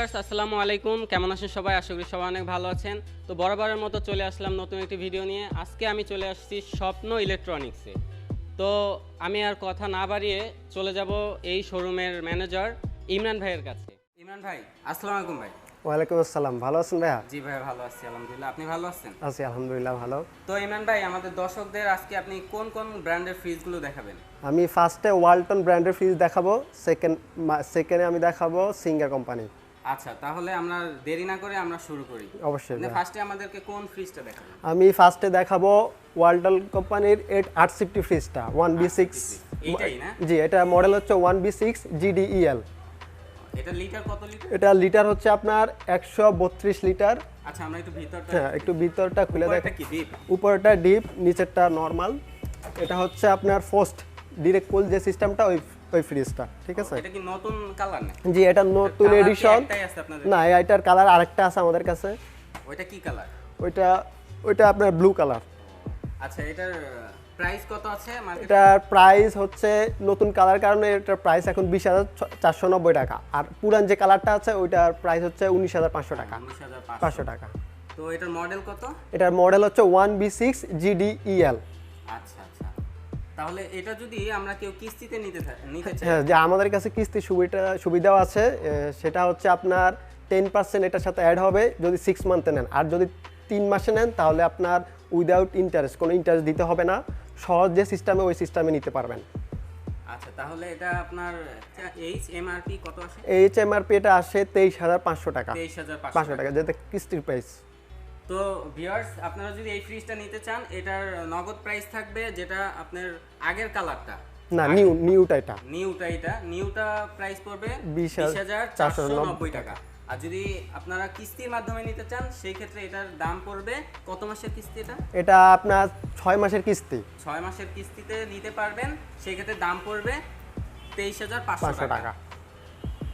Viewers আসসালামু আলাইকুম, কেমন আছেন সবাই? আশা করি সবাই অনেক ভালো আছেন। তো বরাবরের মতো চলে আসলাম নতুন একটি ভিডিও নিয়ে। আজকে আমি চলে আসছি স্বপ্ন ইলেকট্রনিক্সে। তো আমি আর কথা না বাড়িয়ে চলে যাব এই শোরুমের ম্যানেজার ইমরান ভাইয়ের কাছে। ইমরান ভাই আসসালামু আলাইকুম। ভাই ওয়ালাইকুম আসসালাম। ভালো আছেন ভাইয়া? জি ভাই, ভালো আছি আলহামদুলিল্লাহ। আপনি ভালো আছেন? আছি আলহামদুলিল্লাহ ভালো। তো ইমরান ভাই, আমাদের দর্শকদের আজকে আপনি কোন কোন ব্র্যান্ডের ফ্রিজগুলো দেখাবেন? আমি ফার্স্টে ওয়ালটন ব্র্যান্ডের ফ্রিজ দেখাবো, সেকেন্ডে আমি দেখাবো সিঙ্গার কোম্পানি। আচ্ছা, তাহলে আমরা দেরি না করে আমরা শুরু করি। অবশ্যই ভাইয়া। ফার্স্টে আমাদেরকে কোন ফ্রিজটা দেখাবেন? আমি ফার্স্টে দেখাবো ওয়ালটন কোম্পানির 860 ফ্রিজটা 1B6। এইটাই না? জি, এটা মডেল হচ্ছে 1B6 GDEL। এটা লিটার কত লিটার? এটা লিটার হচ্ছে আপনার 132 লিটার। আচ্ছা, আমরা একটু ভিতরটা হ্যাঁ, একটু ভিতরটা খুলে উপরটা দেখেন। কি ডিপ? উপরটা ডিপ, নিচেরটা নরমাল। এটা হচ্ছে আপনার ফার্স্ট ডিরেক্ট কুল যে সিস্টেমটা, ওই ফ্রিজটা, ঠিক আছে? এটা কি নতুন কালার না? জি, এটা নতুন এডিশন। একটাই আছে আপনাদের? না, এটার কালার আরেকটা আছে আমাদের কাছে। ওইটা কি কালার? ওইটা আপনার ব্লু কালার। আচ্ছা, এটার প্রাইস কত আছে মার্কেটে? এটার প্রাইস হচ্ছে নতুন কালার কারণে এটার প্রাইস এখন 20,490 টাকা। আর পুরান যে কালারটা আছে ওইটার প্রাইস হচ্ছে 19,500 টাকা। 500 টাকা। তো এটার মডেল কত? এটার মডেল হচ্ছে 1B6 GDEL। আচ্ছা আচ্ছা, তাহলে এটা যদি আমরা কেউ কিস্তিতে নিতে চাই? হ্যাঁ, যে আমাদের কাছে কিস্তি সুবিধাও আছে। সেটা হচ্ছে আপনার 10% এটার সাথে অ্যাড হবে যদি 6 মান্থে নেন। আর যদি 3 মাসে নেন তাহলে আপনার উইদাউট ইন্টারেস্ট, কোনো ইন্টারেস্ট দিতে হবে না। সহজ যে সিস্টেমে ওই সিস্টেমে নিতে পারবেন। আচ্ছা, তাহলে এটা আপনার এইচএমআরপি কত আসে? এইচএমআরপি এটা আসে 23,500 টাকা। 23,500 টাকা, যেটা কিস্তির প্রাইস। তো ভিউয়ার্স, আপনারা যদি এই ফ্রিজটা নিতে চান, এটার নগদ প্রাইস থাকবে যেটা আপনার আগের কালারটা না, নিউটা প্রাইস পড়বে 20,490 টাকা। আর যদি আপনারা কিস্তির মাধ্যমে নিতে চান সেই ক্ষেত্রে এটার দাম পড়বে কত মাসের কিস্তি? এটা আপনার 6 মাসের কিস্তি। 6 মাসের কিস্তিতে নিতে পারবেন, সেই ক্ষেত্রে দাম পড়বে 23,500 টাকা।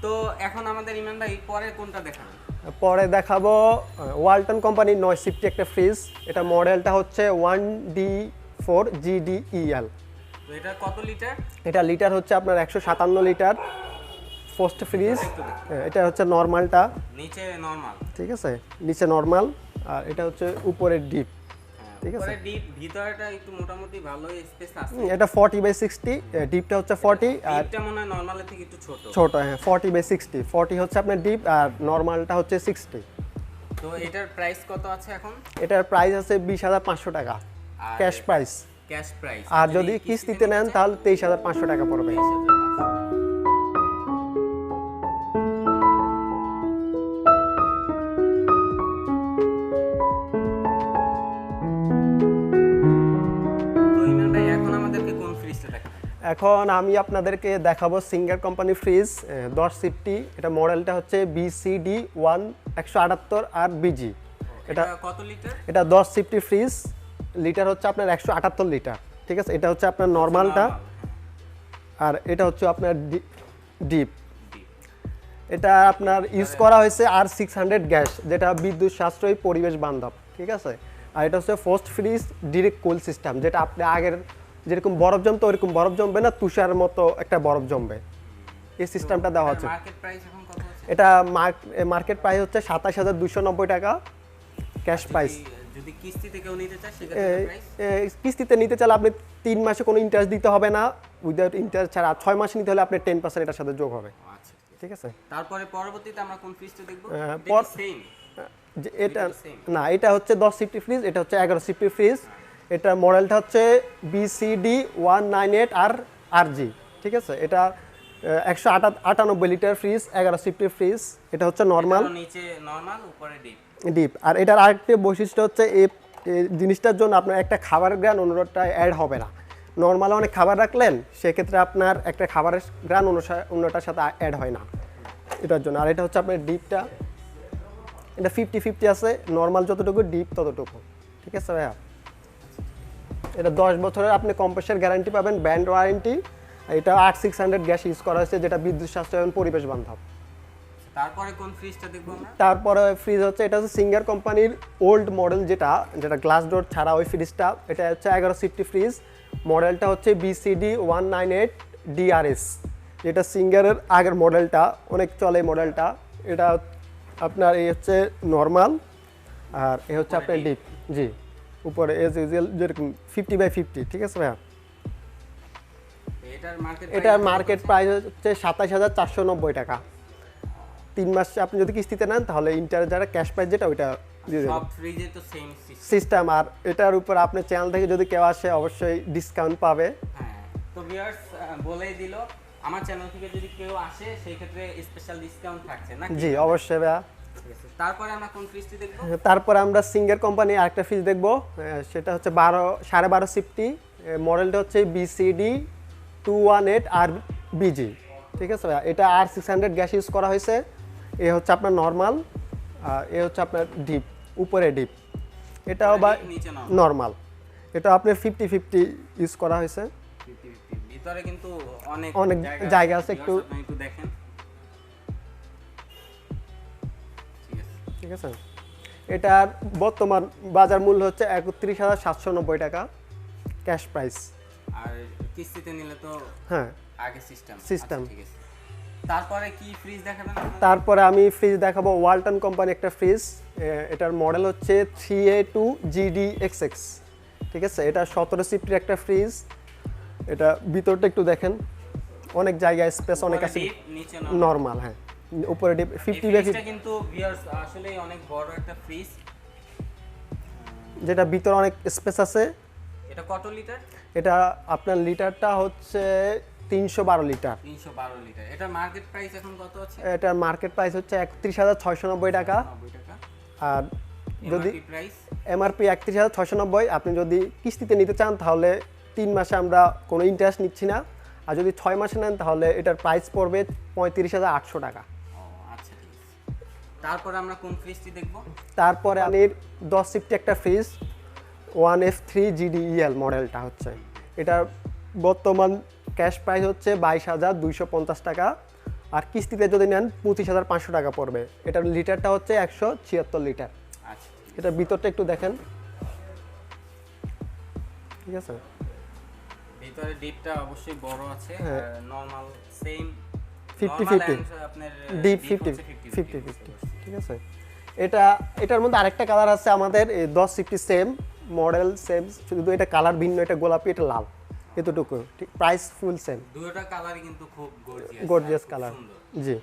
তো এখন আমাদের ইমরান ভাই পরে কোনটা দেখাবেন? পরে দেখাবো ওয়ালটন কোম্পানির 950 একটা ফ্রিজ। এটা মডেলটা হচ্ছে 1D4 GDEL। তো এটা কত লিটার? এটা লিটার হচ্ছে আপনার 157 লিটার ফার্স্ট ফ্রিজ। এটা হচ্ছে নরমালটা, নিচে নরমাল, ঠিক আছে? নিচে নরমাল, আর এটা হচ্ছে উপরের ডিপ, ঠিক আছে? উপরে ডিপ, ভিতরটা একটু মোটামুটি ভালো স্পেস আছে। এটা 40/60, ডিপটা হচ্ছে 40 আর ডিপটা মনে হয় নরমালের থেকে একটু ছোট। হ্যাঁ, 40/60। 40 হচ্ছে আপনার ডিপ আর নরমালটা হচ্ছে 60। তো এটার প্রাইস কত আছে এখন? এটার প্রাইস আছে 20,500 টাকা ক্যাশ প্রাইস। আর যদি কিস্তিতে নেন তাহলে 23,500 টাকা পড়বে। এখন আমি আপনাদেরকে দেখাবো সিঙ্গার কোম্পানি ফ্রিজ 1050। এটা মডেলটা হচ্ছে BCD 178 আর BG। এটা কত লিটার? এটা 1050 ফ্রিজ, লিটার হচ্ছে আপনার 178 লিটার, ঠিক আছে? এটা হচ্ছে আপনার নরমালটা, আর এটা হচ্ছে আপনার ডিপ। এটা আপনার ইউজ করা হয়েছে R600 গ্যাস, যেটা বিদ্যুৎ সাশ্রয়ী, পরিবেশ বান্ধব, ঠিক আছে? আর এটা হচ্ছে ফার্স্ট ফ্রিজ ডিরেক্ট কুল সিস্টেম, যেটা আপনি আগের যেরকম বরফ জমতো ওরকম বরফ জমবে না, তুষারের মতো একটা বরফ জমবে। এই সিস্টেমটা দেওয়া হচ্ছে। এটা মার্কেট প্রাইস হচ্ছে 27,290 টাকা ক্যাশ প্রাইস। যদি কিস্তিতে কেউ নিতে চায় সেক্ষেত্রে প্রাইস? কিস্তিতে নিতে চাইলে আপনি 3 মাসে কোনো ইন্টারেস্ট দিতে হবে না, উইদাউট ইন্টারেস্ট ছাড়া। 6 মাসে নিতে হলে আপনার 10% এটার সাথে যোগ হবে। আচ্ছা, ঠিক আছে? তারপরে পরবর্তীতে আমরা কোন ফ্রিজটা দেখব? সেম এটা না, এটা হচ্ছে 1050 ফ্রিজ, এটা হচ্ছে 1150 ফ্রিজ। এটা মডেলটা হচ্ছে BCD 198 আর RG, ঠিক আছে? এটা 198 লিটার ফ্রিজ, 1150 ফ্রিজ। এটা হচ্ছে নরমাল, নিচে নরমাল, উপরে ডিপ। আর এটার আরেকটা বৈশিষ্ট্য হচ্ছে এই জিনিসটার জন্য আপনার একটা খাবারের গ্রান অন্যটা অ্যাড হবে না। নরমালে অনেক খাবার রাখলেন, সেক্ষেত্রে আপনার একটা খাবারের গ্রান অন্যটার সাথে অ্যাড হয় না, এটার জন্য। আর এটা হচ্ছে আপনার ডিপটা, এটা 50-50 আছে, নরমাল যতটুকু ডিপ ততটুকু, ঠিক আছে ভাইয়া? এটা 10 বছরের আপনি কম্প্রেসার গ্যারান্টি পাবেন, ব্যান্ড ওয়ারেন্টি। এটা 8600 গ্যাস ইউজ করা হয়েছে, যেটা বিদ্যুৎ সাশ্রয় এবং পরিবেশ বান্ধব। তারপরে কোন ফ্রিজটা দেখব আমরা? তারপরে ফ্রিজ হচ্ছে, এটা হচ্ছে সিঙ্গার কোম্পানির ওল্ড মডেল, যেটা গ্লাস ডোর ছাড়া ওই ফ্রিজটা। এটা হচ্ছে 1150 ফ্রিজ, মডেলটা হচ্ছে BCD 198 DRS। যেটা সিঙ্গারের আগের মডেলটা, অনেক চলে মডেলটা। এটা আপনার এই হচ্ছে নর্মাল, আর এই হচ্ছে উপরে আপনার deep। ডিপ। জি, উপরে এজ ইউজুয়াল যেরকম 50/50, ঠিক আছে ভাইয়া? এটার মার্কেট প্রাইস হচ্ছে ২৭,৪৯০ টাকা। 3 মাস আপনি যদি কিস্তিতে নেন তাহলে ইন্টার যারা ক্যাশ প্রাইস যেটা ওইটা দিয়ে দেবেন। সব ফ্রিজে তো সেম সিস্টেম। সিস্টেম, আর এটার উপর আপনি চ্যানেল থেকে যদি কেউ আসে অবশ্যই ডিসকাউন্ট পাবে। হ্যাঁ, তো ভিউয়ার্স বলেই দিল, আমার চ্যানেল থেকে যদি কেউ আসে সেই ক্ষেত্রে স্পেশাল ডিসকাউন্ট থাকছে না? জি অবশ্যই ভাইয়া। তারপরে আমরা কোন ফ্রিজটি দেখব? তারপরে আমরা সিঙ্গার কোম্পানি আরেকটা ফ্রিজ দেখবো, সেটা হচ্ছে 12.5 সিফটি, মডেলটা হচ্ছে BCD 218 আর BG, ঠিক আছে ভাইয়া? এটা R600 গ্যাস ইউজ করা হয়েছে। এ হচ্ছে আপনার নর্মাল, আর এ হচ্ছে আপনার ডিপ, উপরে ডিপ। এটাও বা নিচে নাও। নর্মাল, এটা আপনার 50/50 ইউজ করা হয়েছে। 50-50 ভিতরে কিন্তু অনেক অনেক জায়গা আছে, একটু আপনি একটু দেখেন। ঠিক আছে। ঠিক আছে। এটার বর্তমান বাজার মূল্য হচ্ছে ৩১,৭৯০ টাকা ক্যাশ প্রাইস। আর কিস্তিতে নিলে তো হ্যাঁ আগে সিস্টেম। System। ঠিক আছে। তারপরে কি ফ্রিজ দেখাবেন আপনারা? তারপরে আমি ফ্রিজ দেখাবো ওয়ালটন কোম্পানি একটা ফ্রিজ, এটার মডেল হচ্ছে 3A2GDXX, ঠিক আছে? এটা 17 সিফটির একটা ফ্রিজ। এটা ভিতরটা একটু দেখেন, অনেক জায়গায় স্পেস অনেক উপরে আছে। deep, নিচে নর্মাল, হ্যাঁ, উপরে ডিপ এই 50/50, ফ্রিজটা কিন্তু ভিউয়ার্স আসলেই অনেক বড় একটা ফ্রিজ। যেটা ভিতরে অনেক স্পেস আছে। এটা কত লিটার? এটা আপনার লিটারটা হচ্ছে 312 লিটার। 312 লিটার। এটার মার্কেট প্রাইস এখন কত আছে? এটার মার্কেট প্রাইস হচ্ছে ৩১,৬৯০ টাকা। 90 টাকা। আর যদি MRP প্রাইস এমআরপি ৩১,৬৯০, আপনি যদি কিস্তিতে নিতে চান তাহলে 3 মাসে আমরা কোনো ইন্টারেস্ট নিচ্ছি না, আর যদি 6 মাসে নেন তাহলে এটার প্রাইস পড়বে ৩৫,৮০০ টাকা। ও আচ্ছা, ঠিক আছে। তারপরে আমরা কোন ফ্রিজটি দেখব? তারপরে আমি 10 সিফটি একটা ফ্রিজ 1F3GDEL মডেলটা হচ্ছে, এটার বর্তমান ক্যাশ প্রাইস হচ্ছে 22,250 টাকা, আর কিস্তিতে যদি নেন 25,500 টাকা পড়বে। এটার লিটারটা হচ্ছে 176 লিটার। আচ্ছা, এটার ভিতরটা একটু দেখেন, ঠিক আছে? ভিতরে ডিপটা অবশ্যই বড় আছে, হ্যাঁ। আর নরমাল সেম 50/50 আপনার ডিপ 50/50, ঠিক আছে? এটার মধ্যে আরেকটা কালার আছে আমাদের, এই 10 সিফটি সেম মডেল সেম, শুধু এটা কালার ভিন্ন, এটা গোলাপি এটা লাল, এতটুকু, ঠিক। প্রাইস ফুল সেম, দুটোটা কালারই কিন্তু খুব গর্জিয়াস গর্জিয়াস কালার। জি।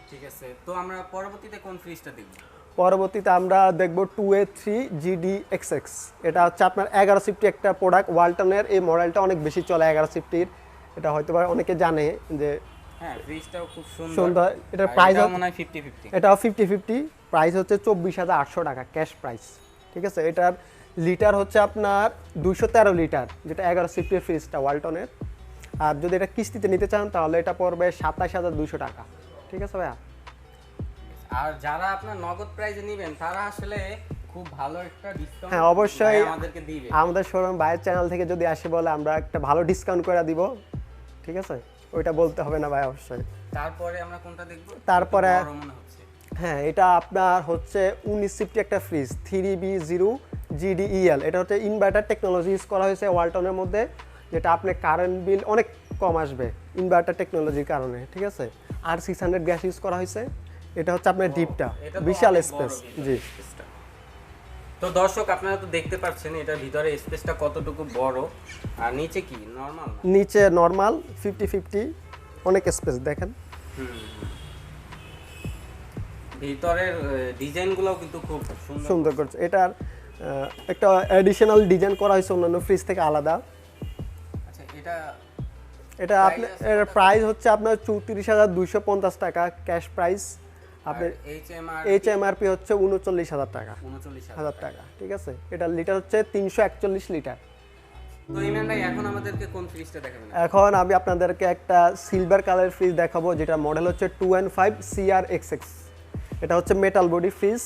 ঠিক আছে, তো আমরা পরবর্তীতে কোন ফ্রিজটা দেখব? পরবর্তীতে আমরা দেখব 2A3GDXX। এটা হচ্ছে আপনার 11 সিফটি একটা প্রোডাক্ট ওয়ালটনের। এই মডেলটা অনেক বেশি চলে 11 সিফটির, এটা হয়তো বা অনেকে জানে যে হ্যাঁ, ফ্রিজটাও খুব সুন্দর। সুন্দর। এটার আর প্রাইস এটাও মনে হয় 50-50। এটাও 50/50, প্রাইস হচ্ছে 24,800 টাকা ক্যাশ প্রাইস, ঠিক আছে? এটার লিটার হচ্ছে আপনার 213 লিটার, যেটা 11 সিফটির ফ্রিজটা ওয়ালটনের। আর যদি এটা কিস্তিতে নিতে চান তাহলে এটা পড়বে 27,200 টাকা, ঠিক আছে ভাইয়া? আর যারা আপনার নগদ প্রাইসে নেবেন তারা আসলে খুব ভালো একটা ডিসকাউন্ট হ্যাঁ অবশ্যই আমাদেরকে দিবে। আমাদের শোরুম বাইরের চ্যানেল থেকে যদি আসে বলে আমরা একটা ভালো ডিসকাউন্ট করে দিব, ঠিক আছে? ওইটা বলতে হবে না ভাই, অবশ্যই। তারপরে আমরা কোনটা দেখব? তারপরে বড় মনে হচ্ছে। হ্যাঁ, এটা আপনার হচ্ছে 19 সিফটি একটা ফ্রিজ 3B0GDEL। এটা হচ্ছে ইনভার্টার টেকনোলজি ইউজ করা হয়েছে ওয়ালটনের মধ্যে, যেটা আপনার কারেন্ট বিল অনেক কম আসবে ইনভার্টার টেকনোলজির কারণে, ঠিক আছে? R600 গ্যাস ইউজ করা হয়েছে। এটা হচ্ছে আপনার ডিপটা, এটা তো বিশাল অনেক বড় স্পেস। কিন্তু জি। স্পেসটা। তো দর্শক আপনারা তো দেখতে পাচ্ছেন এটার ভিতরে স্পেসটা কতটুকু বড়, আর নিচে কি নরমাল? নিচে নর্মাল 50/50, অনেক স্পেস দেখেন। ভিতরের ডিজাইনগুলোও কিন্তু খুব সুন্দর। সুন্দর করছে। এটার একটা অ্যাডিশনাল ডিজাইন করা হয়েছে অন্যান্য ফ্রিজ থেকে আলাদা। আচ্ছা, এটা এটা আপনার এর প্রাইস হচ্ছে আপনার 34,250 টাকা ক্যাশ প্রাইস। আপনার HMRP হচ্ছে 39,000 টাকা, 39,000 টাকা, ঠিক আছে? এটার লিটার হচ্ছে 341 লিটার। তো ইমরান ভাই এখন আমাদেরকে কোন ফ্রিজটা দেখাবেন? এখন আমি আপনাদেরকে একটা সিলভার কালার ফ্রিজ দেখাবো, যেটা মডেল হচ্ছে 2N5CRXX। এটা হচ্ছে মেটাল বডি ফ্রিজ।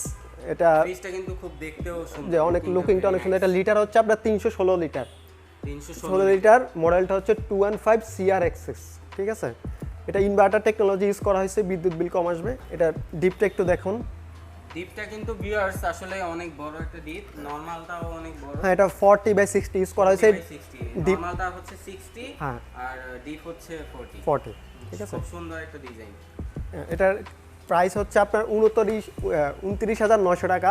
এটা ফ্রিজটা কিন্তু খুব দেখতেও সুন্দর, যে অনেক লুকিংটা অনেক সুন্দর। এটা লিটার হচ্ছে আপনার 316 লিটার। 316 লিটার, মডেলটা হচ্ছে 2N5CRXX, ঠিক আছে? এটা ইনভার্টার টেকনোলজি ইউজ করা হয়েছে, বিদ্যুৎ বিল কম আসবে। এটা ডিপটা একটু দেখুন। ডিপটা কিন্তু ভিউয়ার্স আসলে অনেক বড় একটা ডিপ, নরমালটাও অনেক বড়। হ্যাঁ, এটা 40/60 ইউজ করা হয়েছে। ডিপ নরমালটা হচ্ছে 60, হ্যাঁ, আর ডিপ হচ্ছে 40, 40, ঠিক আছে? খুব সুন্দর একটা ডিজাইন। এটার প্রাইস হচ্ছে আপনার 29,900 টাকা,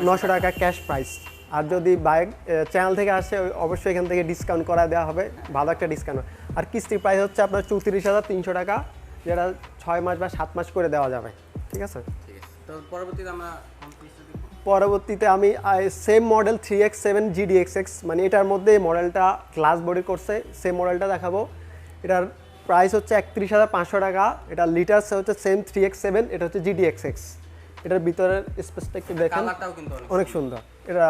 900 টাকা ক্যাশ প্রাইস। আর যদি বাইক চ্যানেল থেকে আসে অবশ্যই এখান থেকে ডিসকাউন্ট করা দেওয়া হবে, ভালো একটা ডিসকাউন্ট। আর কিস্তির প্রাইস হচ্ছে আপনার 34,300 টাকা, যেটা 6 মাস বা 7 মাস করে দেওয়া যাবে। ঠিক আছে, তো পরবর্তীতে আমরা কোন পিসটা দেখব? পরবর্তীতে আমি সেম মডেল 3X7 GDXX, মানে এটার মধ্যে মডেলটা গ্লাস বডি করছে, সেম মডেলটা দেখাবো। এটার প্রাইস হচ্ছে 31,500 টাকা। এটা লিটার্স হচ্ছে সেম 3X7, এটা হচ্ছে GDXX। এটার ভিতরের স্পেসটা একটু দেখেন, কালারটাও কিন্তু অনেক সুন্দর। এটা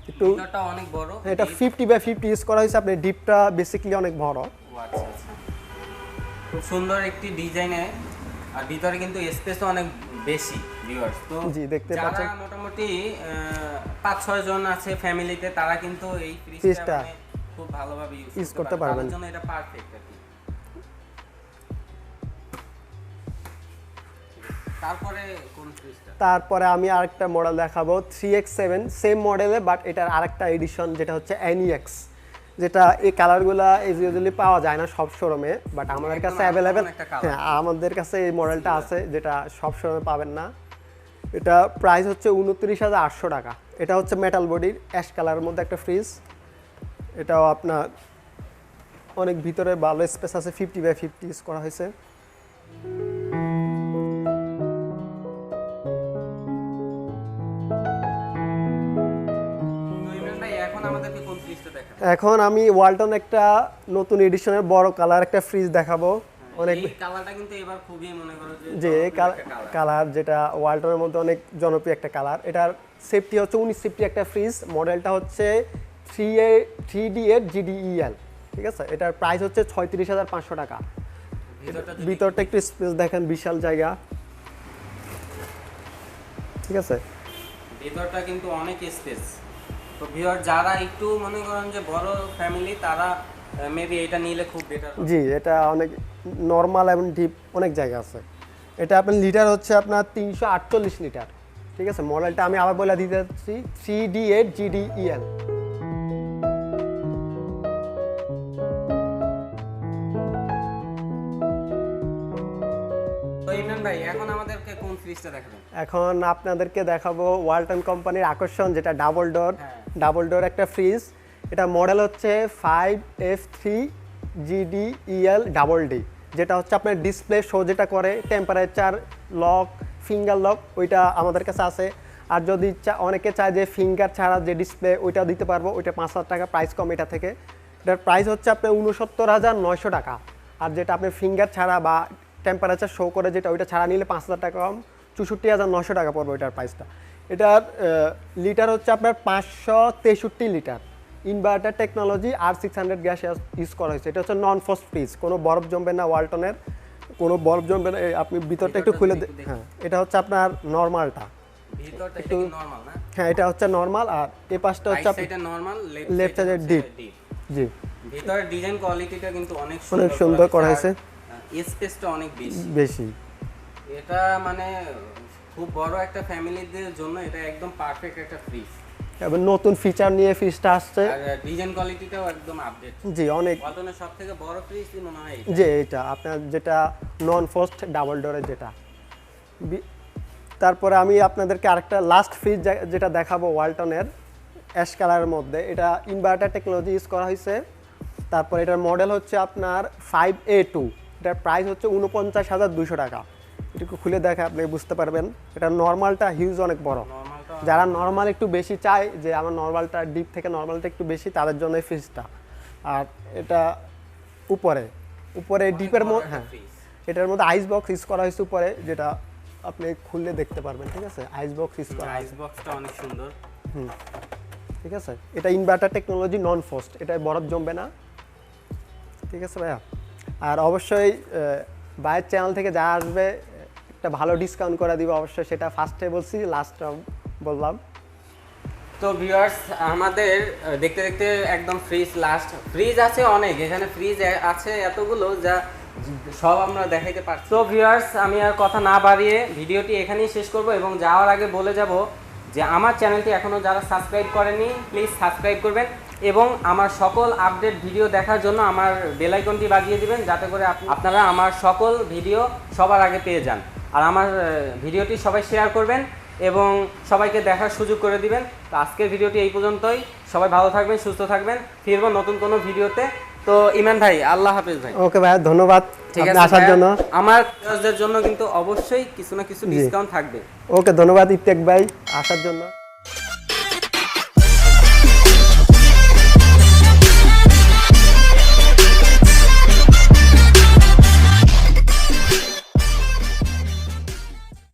একটু ভিতরটা অনেক বড়, এটা 50/50 ইউজ করা হয়েছে। আপনার ডিপটা বেসিক্যালি অনেক বড়। আচ্ছা আচ্ছা, খুব সুন্দর একটি ডিজাইনে, আর ভিতরে কিন্তু স্পেসও অনেক বেশি ভিউয়ার্স। তো জি, দেখতে পাচ্ছেন। যারা মোটামুটি 5-6 জন আছে ফ্যামিলিতে, তারা কিন্তু এই ফ্রিজটা ফ্রিজটা খুব ভালোভাবে ইউজ করতে পারবেন। তার জন্য এটা পারফেক্ট আর কি। তারপরে কোন ফ্রিজটা? তারপরে আমি আরেকটা মডেল দেখাবো 3X7, সেম মডেলে বাট এটার আরেকটা এডিশন, যেটা হচ্ছে NEX, যেটা এই কালারগুলো ইউজুয়ালি পাওয়া যায় না সব শোরুমে, বাট আমাদের কাছে অ্যাভেলেবেল। হ্যাঁ, আমাদের কাছে এই মডেলটা আছে, যেটা সব শোরুমে পাবেন না। এটা প্রাইস হচ্ছে 29,800 টাকা। এটা হচ্ছে মেটাল বডির অ্যাশ কালারের মধ্যে একটা ফ্রিজ। এটাও আপনার অনেক ভিতরে ভালো স্পেস আছে, 50/50 ইউজ করা হয়েছে। এখন আমি ওয়ালটন একটা নতুন এডিশনের বড় কালার একটা ফ্রিজ দেখাবো। অনেক এই কালারটা কিন্তু এবার খুবই মনে করো যে এই কালার, যেটা ওয়ালটনের মধ্যে অনেক জনপ্রিয় একটা কালার। এটার সেফটি হচ্ছে 19 সেফটি একটা ফ্রিজ। মডেলটা হচ্ছে 3D8 GDEL। ঠিক আছে, এটার প্রাইস হচ্ছে 36,500 টাকা। ভিতরটা একটু স্পেস দেখেন, বিশাল জায়গা। ঠিক আছে, ভিতরটা কিন্তু অনেক স্পেস। তো ভিউয়ার যারা একটু মনে করেন যে বড় ফ্যামিলি, তারা মেবি এটা নিলে খুব বেটার। জি, এটা অনেক নরমাল এবং ডিপ অনেক জায়গা আছে। এটা আপনার লিটার হচ্ছে আপনার 348 লিটার। ঠিক আছে, মডেলটা আমি আবার বলে দিতে যাচ্ছি 3D8 GDEL। তো ইমরান ভাই, এখন আমাদেরকে কোন ফ্রিজটা দেখাবেন? এখন আপনাদেরকে দেখাবো ওয়ালটন কোম্পানির আকর্ষণ, যেটা ডাবল ডোর একটা ফ্রিজ। এটা মডেল হচ্ছে 5F3 GDEL DD, যেটা হচ্ছে আপনার ডিসপ্লে শো যেটা করে, টেম্পারেচার লক, ফিঙ্গার লক, ওইটা আমাদের কাছে আছে। আর যদি অনেকে চায় যে ফিঙ্গার ছাড়া যে ডিসপ্লে, ওইটা দিতে পারবো, ওইটা 5,000 টাকা প্রাইস কম এটা থেকে। এটার প্রাইস হচ্ছে আপনার 69,900 টাকা। আর যেটা আপনি ফিঙ্গার ছাড়া বা টেম্পারেচার শো করে যেটা, ওইটা ছাড়া নিলে 5,000 টাকা কম, 64,900 টাকা পড়বে ওইটার প্রাইসটা। এটার লিটার হচ্ছে আপনার 563 লিটার। ইনভার্টার টেকনোলজি আর 600 গ্যাস ইউজ করা হয়েছে। এটা হচ্ছে নন ফ্রস্ট ফ্রিজ, কোনো বরফ জমবে না, ওয়ালটনের কোনো বরফ জমবে না। আপনি ভিতরটা একটু খুলে হ্যাঁ, এটা হচ্ছে আপনার নর্মালটা। ভিতরটা কি নরমাল না? হ্যাঁ, এটা হচ্ছে নরমাল। আর এই পাশটা হচ্ছে এটা নরমাল, লেফট সাইডে ডিপ। জি, ভিতরের ডিজাইন কোয়ালিটিটা কিন্তু অনেক সুন্দর করা হয়েছে, স্পেসটা অনেক বেশি। এটা মানে খুব বড় একটা ফ্যামিলিদের জন্য এটা একদম পারফেক্ট একটা ফ্রিজ। এবং নতুন ফিচার নিয়ে ফ্রিজটা আসছে, আর ডিজাইন কোয়ালিটিটাও একদম আপডেট। জি, অনেক। ওয়ালটনের সবথেকে বড় ফ্রিজ মনে হয় যে এটা আপনার যেটা নন ফ্রস্ট ডাবল ডোরের যেটা। তারপরে আমি আপনাদেরকে আরেকটা লাস্ট ফ্রিজ যেটা দেখাবো ওয়ালটনের, অ্যাশ কালারের মধ্যে। এটা ইনভার্টার টেকনোলজি ইউজ করা হয়েছে। তারপর এটার মডেল হচ্ছে আপনার 5A2। এটার প্রাইস হচ্ছে 49,200 টাকা। এটুকু খুলে দেখা আপনি বুঝতে পারবেন। এটা নর্মালটা হিউজ অনেক বড়। যারা নর্মাল একটু বেশি চায়, যে আমার নর্মালটা ডিপ থেকে নর্মালটা একটু বেশি, তাদের জন্য এই ফ্রিজটা। আর এটা উপরে ডিপের মধ্যে, হ্যাঁ, এটার মধ্যে আইস বক্স ইউজ করা হয়েছে উপরে, যেটা আপনি খুললে দেখতে পারবেন। ঠিক আছে, আইস বক্স ইউজ করা, আইস বক্সটা অনেক সুন্দর। ঠিক আছে, এটা ইনভার্টার টেকনোলজি নন ফ্রস্ট, এটা বরফ জমবে না। ঠিক আছে ভাইয়া। আর অবশ্যই ভাইয়ের চ্যানেল থেকে যা আসবে একটা ভালো ডিসকাউন্ট করে দিবে অবশ্যই, সেটা ফার্স্টে বলছি, লাস্টে বললাম। তো ভিউয়ার্স, আমাদের দেখতে দেখতে একদম ফ্রিজ আছে অনেক, এখানে ফ্রিজ আছে এতগুলো যা সব আমরা দেখাইতে পারছি। তো ভিউয়ার্স, আমি আর কথা না বাড়িয়ে ভিডিওটি এখানেই শেষ করব, এবং যাওয়ার আগে বলে যাব যে আমার চ্যানেলটি এখনও যারা সাবস্ক্রাইব করেনি, প্লিজ সাবস্ক্রাইব করবেন, এবং আমার সকল আপডেট ভিডিও দেখার জন্য আমার বেল আইকনটি বাজিয়ে দিবেন, যাতে করে আপনারা আমার সকল ভিডিও সবার আগে পেয়ে যান। আর আমার ভিডিওটি সবাই শেয়ার করবেন এবং সবাইকে দেখার সুযোগ করে দিবেন। তো আজকের ভিডিওটি এই পর্যন্তই। সবাই ভালো থাকবেন, সুস্থ থাকবেন, ফিরবো নতুন কোনো ভিডিওতে। তো ইমান ভাই, আল্লাহ হাফেজ ভাই। ওকে ভাইয়া, ধন্যবাদ ঠিক আপনি আছে আসার ভাইয়া, জন্য। আমার ভিউয়ারদের জন্য কিন্তু অবশ্যই কিছু না কিছু ডিসকাউন্ট থাকবে। ওকে, ধন্যবাদ ইত্তেক ভাই আসার জন্য।